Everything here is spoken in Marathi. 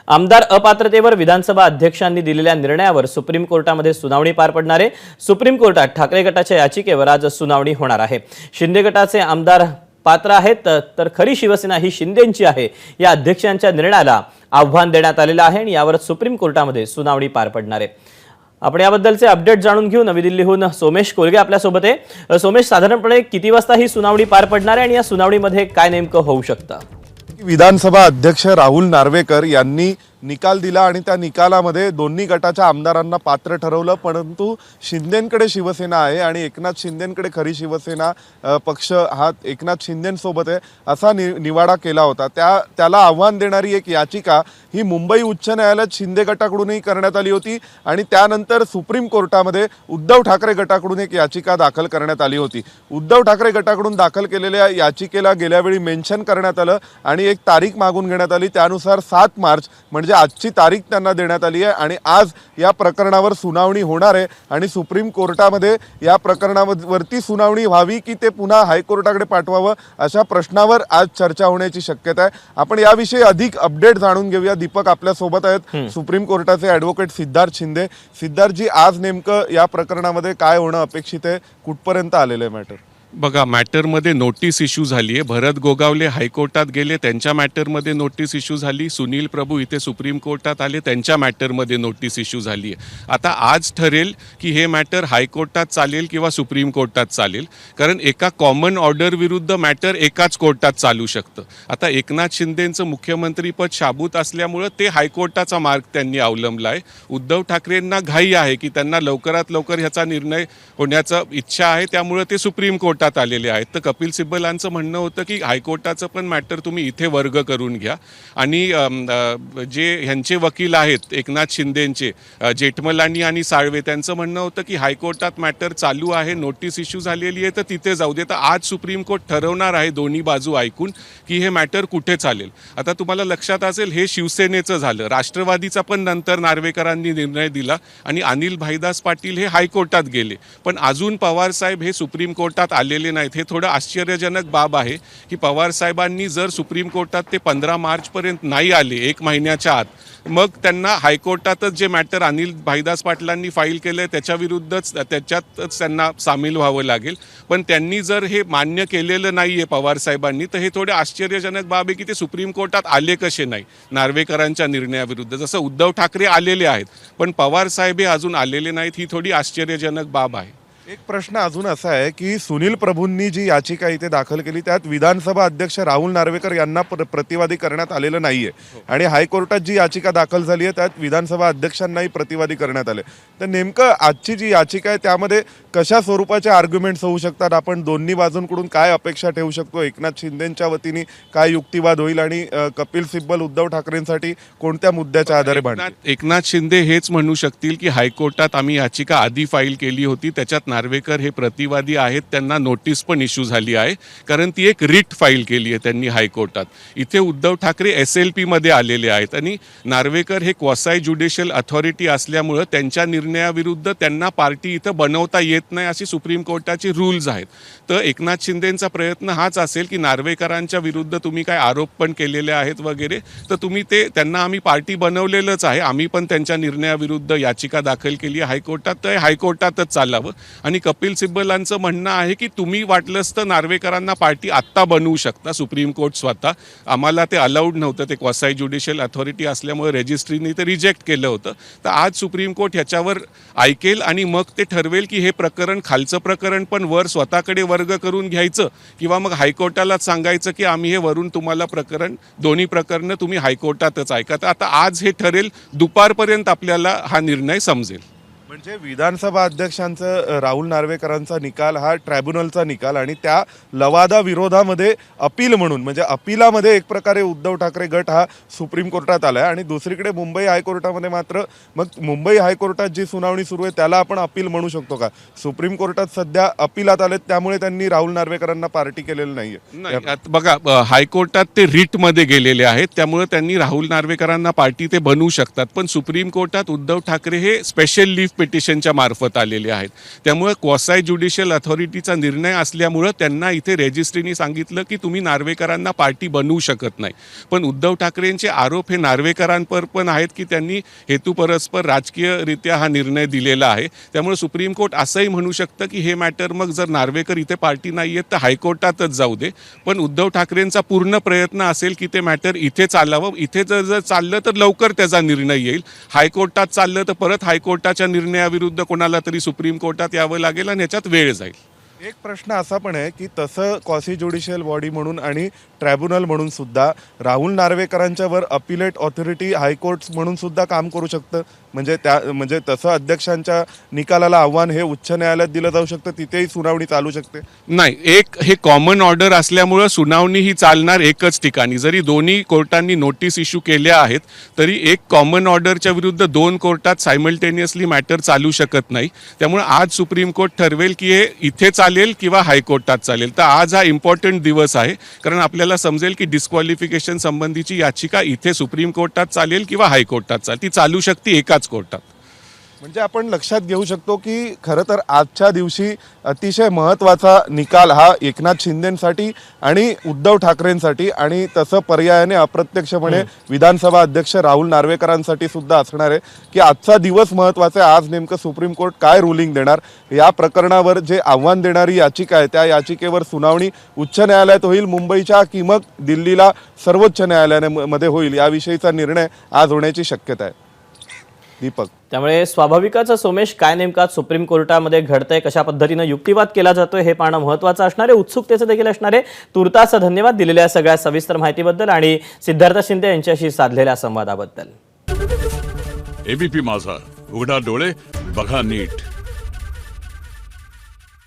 आमदार अपात्रतेवर विधानसभा अध्यक्षांनी दिलेल्या निर्णयावर सुप्रीम कोर्टामध्ये सुनावणी पार पडणार आहे। सुप्रीम कोर्टात ठाकरे गटाच्या याचिकेवर आज सुनावणी होणार आहे। शिंदे गटाचे आमदार पात्र आहेत तर खरी शिवसेना ही शिंदेंची आहे या अध्यक्षांच्या निर्णयाला आव्हान देण्यात आलेलं आहे आणि यावर सुप्रीम कोर्टामध्ये सुनावणी पार पडणार आहे। आपण याबद्दलचे अपडेट जाणून घेऊ। नवी दिल्लीहून सोमेश कोलगे आपल्या सोबत आहे। सोमेश, साधारणपणे किती वाजता ही सुनावणी पार पडणार आहे आणि या सुनावणीमध्ये काय नेमकं होऊ शकतं? विधानसभा अध्यक्ष राहुल नार्वेकर यांनी निकाल दिला आणि त्या निकालामध्ये दोन्ही गटाच्या आमदारांना पात्र ठरवलं, परंतु शिंदेंकडे शिवसेना आहे आणि एकनाथ शिंदेंकडे खरी शिवसेना पक्ष हा एकनाथ शिंदेंसोबत आहे असा निवाडा केला होता। त्याला आव्हान देणारी एक याचिका ही मुंबई उच्च न्यायालयात शिंदे गटाकडूनही करण्यात आली होती आणि त्यानंतर सुप्रीम कोर्टामध्ये उद्धव ठाकरे गटाकडून एक याचिका दाखल करण्यात आली होती। उद्धव ठाकरे गटाकडून दाखल केलेल्या याचिकेला गेल्यावेळी मेन्शन करण्यात आलं आणि एक तारीख मागून घेण्यात आली। त्यानुसार 7 मार्च म्हणजे आजची तारीख त्यांना देण्यात आली आहे आणि आज या प्रकरणावर सुनावणी होणार आहे आणि सुप्रीम कोर्टामध्ये या प्रकरणावरती सुनावणी व्हावी की ते पुन्हा हायकोर्टाकडे पाठवावं अशा प्रश्नावर आज चर्चा होण्याची शक्यता आहे। आपण याविषयी अधिक अपडेट जाणून घेऊया। दीपक आपल्या सोबत आहेत, सुप्रीम कोर्टाचे ॲडव्होकेट सिद्धार्थ शिंदे। सिद्धार्थजी, आज नेमकं या प्रकरणामध्ये काय होणं अपेक्षित आहे, कुठपर्यंत आलेलं आहे मॅटर? बघा, मॅटरमध्ये नोटीस इश्यू झाली आहे। भरत गोगावले हायकोर्टात गेले, त्यांच्या मॅटरमध्ये नोटीस इश्यू झाली। सुनील प्रभू इथे सुप्रीम कोर्टात आले, त्यांच्या मॅटरमध्ये नोटीस इश्यू झाली आहे। आता आज ठरेल की हे मॅटर हायकोर्टात चालेल किंवा सुप्रीम कोर्टात चालेल, कारण एका कॉमन ऑर्डर विरुद्ध मॅटर एकाच कोर्टात चालू शकतं। आता एकनाथ शिंदेंचं मुख्यमंत्रीपद शाबूत असल्यामुळं ते हायकोर्टाचा मार्ग त्यांनी अवलंबला आहे। उद्धव ठाकरेंना घाई आहे की त्यांना लवकरात लवकर ह्याचा निर्णय होण्याचा इच्छा आहे, त्यामुळे ते सुप्रीम कोर्टात आलेले आहेत। तर कपिल सिब्बलांचं म्हणणं होतं की हायकोर्टाचं पण मॅटर तुम्ही इथे वर्ग करून घ्या आणि जे ह्यांचे वकील आहेत एकनाथ शिंदेंचे, जेठमलानी आणि साळवे, त्यांचं म्हणणं होतं की हायकोर्टात मॅटर चालू आहे, नोटीस इश्यू झालेली आहे, तर तिथे जाऊ दे। तर आज सुप्रीम कोर्ट ठरवणार आहे दोन्ही बाजू ऐकून की हे मॅटर कुठे चालेल। आता तुम्हाला लक्षात असेल हे शिवसेनेचं झालं, राष्ट्रवादीचा पण नंतर नार्वेकरांनी निर्णय दिला आणि अनिल भाईदास पाटील हे हायकोर्टात गेले, पण अजून पवार साहेब हे सुप्रीम कोर्टात आलेले नाहीत। हे थोडं आश्चर्यजनक बाब आहे की पवार साहेबांनी जर सुप्रीम कोर्टात ते 15 मार्चपर्यंत नाही आले, 1 महिन्याच्या आत, मग त्यांना हायकोर्टातच जे मॅटर अनिल भाईदास पाटलांनी फाईल केलं त्याच्याविरुद्धच त्याच्यातच त्यांना सामील व्हावं लागेल। पण त्यांनी जर हे मान्य केलेलं नाही आहे पवार साहेबांनी, तर हे थोडे आश्चर्यजनक बाब आहे की ते सुप्रीम कोर्टात आले कसे नाही नार्वेकरांच्या निर्णयाविरुद्ध। जसं उद्धव ठाकरे आलेले आहेत पण पवार साहेब हे अजून आलेले नाहीत, ही थोडी आश्चर्यजनक बाब आहे। एक प्रश्न अजून असा आहे की सुनील प्रभूंनी जी याचिका इथे दाखल केली त्यात विधानसभा अध्यक्ष राहुल नार्वेकर यांना प्रतिवादी करण्यात आलेलं नाहीये आणि हायकोर्टात जी याचिका दाखल झाली आहे त्यात विधानसभा अध्यक्षांनाही प्रतिवादी करण्यात आले। तर नेमकं आजची जी याचिका आहे त्यामध्ये कशा स्वरूपाचे आर्ग्युमेंट्स होऊ शकतात? आपण दोन्ही बाजूंकडून काय अपेक्षा ठेवू शकतो? एकनाथ शिंदेंच्या वतीने काय युक्तिवाद होईल आणि कपिल सिब्बल उद्धव ठाकरेंसाठी कोणत्या मुद्द्याच्या आधारे भांडतील? एकनाथ शिंदे हेच म्हणू शकतील की हायकोर्टात आम्ही याचिका आधी फाईल केली होती, त्याच्यात नार्वेकर हे प्रतिवादी आहेत, त्यांना नोटीस पण इश्यू झाली आहे, कारण ती एक रिट फाईल केली आहे त्यांनी हायकोर्टात। इथे उद्धव ठाकरे SLP मध्ये आलेले आहेत आणि नार्वेकर हे क्वासाय ज्युडिशियल अथॉरिटी असल्यामुळं त्यांच्या निर्णयाविरुद्ध त्यांना पार्टी इथं बनवता येत नाही अशी सुप्रीम कोर्टाचे रूल्स आहेत। तर एकनाथ शिंदेंचा प्रयत्न हाच असेल की नार्वेकरांच्या विरुद्ध तुम्ही काय आरोप पण केलेले आहेत वगैरे, तर तुम्ही ते त्यांना आम्ही पार्टी बनवलेलंच आहे, आम्ही पण त्यांच्या निर्णयाविरुद्ध याचिका दाखल केली आहे हायकोर्टात, तर हायकोर्टातच चालावं। आणि कपिल सिब्बलांचं म्हणणं आहे की तुम्ही वाटलंच तर नार्वेकरांना पार्टी आत्ता बनवू शकता, सुप्रीम कोर्ट स्वतः, आम्हाला ते अलाउड नव्हतं, ते क्वासाय ज्युडिशियल अथॉरिटी असल्यामुळे रजिस्ट्रीने ते रिजेक्ट केलं होतं। तर आज सुप्रीम कोर्ट ह्याच्यावर ऐकेल आणि मग ते ठरवेल की हे प्रकरण, खालचं प्रकरण पण वर स्वतःकडे वर्ग करून घ्यायचं किंवा मग हायकोर्टालाच सांगायचं की आम्ही हे वरून तुम्हाला प्रकरण, दोन्ही प्रकरणं तुम्ही हायकोर्टातच ऐका। तर आता आज हे ठरेल, दुपारपर्यंत आपल्याला हा निर्णय समजेल। म्हणजे विधानसभा अध्यक्षांचं राहुल नार्वेकरांचा निकाल हा ट्रायब्युनलचा निकाल आणि त्या लवादा विरोधामध्ये अपील म्हणून, म्हणजे अपिलामध्ये एक प्रकारे उद्धव ठाकरे गट हा सुप्रीम कोर्टात आला आहे आणि दुसरीकडे मुंबई हायकोर्टामध्ये मात्र, मग मुंबई हायकोर्टात जी सुनावणी सुरू आहे त्याला आपण अपील म्हणू शकतो का? सुप्रीम कोर्टात सध्या अपिलात आलेत त्यामुळे त्यांनी राहुल नार्वेकरांना पार्टी केलेली नाहीये। बघा, हायकोर्टात ते रिटमध्ये गेलेले आहेत त्यामुळे त्यांनी राहुल नार्वेकरांना पार्टी ते बनवू शकतात, पण सुप्रीम कोर्टात उद्धव ठाकरे हे स्पेशल लीव्ह पिटिशनच्या मार्फत आलेले आहेत. त्यामुळे क्वासाय ज्युडिशियल अथॉरिटीचा निर्णय असल्यामुळं त्यांना इथे रेजिस्ट्रीनी सांगितलं की तुम्ही नार्वेकरांना पार्टी बनवू शकत नाही. पण उद्धव ठाकरेंचे आरोप हे नार्वेकरांवर पण आहेत की त्यांनी हेतुपरस्पर राजकीयरित्या हा निर्णय दिलेला आहे. त्यामुळे सुप्रीम कोर्ट असंही म्हणू शकतं की हे मॅटर मग जर नार्वेकर इथे पार्टी नाही आहेत तर हायकोर्टातच जाऊ दे. पण उद्धव ठाकरेंचा पूर्ण प्रयत्न असेल की ते मॅटर इथे चालावं. इथे जर चाललं तर लवकर त्याचा निर्णय येईल. हायकोर्टात चाललं तर परत हायकोर्टाच्या निर्णयाविरुद्ध कोणाला तरी सुप्रीम कोर्टात यावं लागेल आणि याच्यात वेळ जाईल. एक प्रश्न असा पण आहे की तसं क्वासी ज्युडिशियल बॉडी म्हणून आणि ट्रायब्युनल म्हणून सुद्धा राहुल नार्वेकरांच्यावर अपिलेट ऑथॉरिटी हायकोर्ट्स म्हणून सुद्धा काम करू शकतं. म्हणजे तसं अध्यक्षांच्या निकालाला आव्हान हे उच्च न्यायालयात दिलं जाऊ शकतं, तिथेही सुनावणी चालू शकते. नाही, एक हे कॉमन ऑर्डर असल्यामुळं सुनावणी ही चालणार एकच ठिकाणी. जरी दोन्ही कोर्टांनी नोटीस इश्यू केल्या आहेत तरी एक कॉमन ऑर्डरच्या विरुद्ध दोन कोर्टात सायमल्टेनियसली मॅटर चालू शकत नाही. त्यामुळे आज सुप्रीम कोर्ट ठरवेल की हे इथे चालेल किंवा हायकोर्टात चालेल. तर आज हा इम्पॉर्टंट दिवस आहे, कारण आपल्याला समजेल की डिस्क्वालिफिकेशन संबंधीची याचिका इथे सुप्रीम कोर्टात चालेल किंवा हायकोर्टात चालेल. ती चालू शकते एकाच कोर्टात. म्हणजे आपण लक्षात घेऊ शकतो की खरं तर आजच्या दिवशी अतिशय महत्त्वाचा निकाल हा एकनाथ शिंदेसाठी आणि उद्धव ठाकरेंसाठी आणि तसं पर्यायाने अप्रत्यक्षपणे विधानसभा अध्यक्ष राहुल नार्वेकरांसाठी सुद्धा असणार आहे की आजचा दिवस महत्त्वाचा आहे. आज नेमकं सुप्रीम कोर्ट काय रुलिंग देणार, या प्रकरणावर जे आव्हान देणारी याचिका आहे त्या याचिकेवर सुनावणी उच्च न्यायालयात होईल मुंबईच्या की मग दिल्लीला सर्वोच्च न्यायालयामध्ये होईल, याविषयीचा निर्णय आज होण्याची शक्यता आहे. दीपक, त्यामुळे स्वाभाविकच सोमेश, काय नेमका सुप्रीम कोर्टामध्ये घडतंय, कशा पद्धतीनं युक्तिवाद केला जातोय हे पाहणं महत्त्वाचं असणार आहे, उत्सुकतेचं देखील असणार आहे. तुर्तास धन्यवाद दिलेल्या सगळ्या सविस्तर माहितीबद्दल आणि सिद्धार्थ शिंदे यांच्याशी साधलेल्या संवादाबद्दल. एबीपी माझा, उघडा डोळे बघा नीट.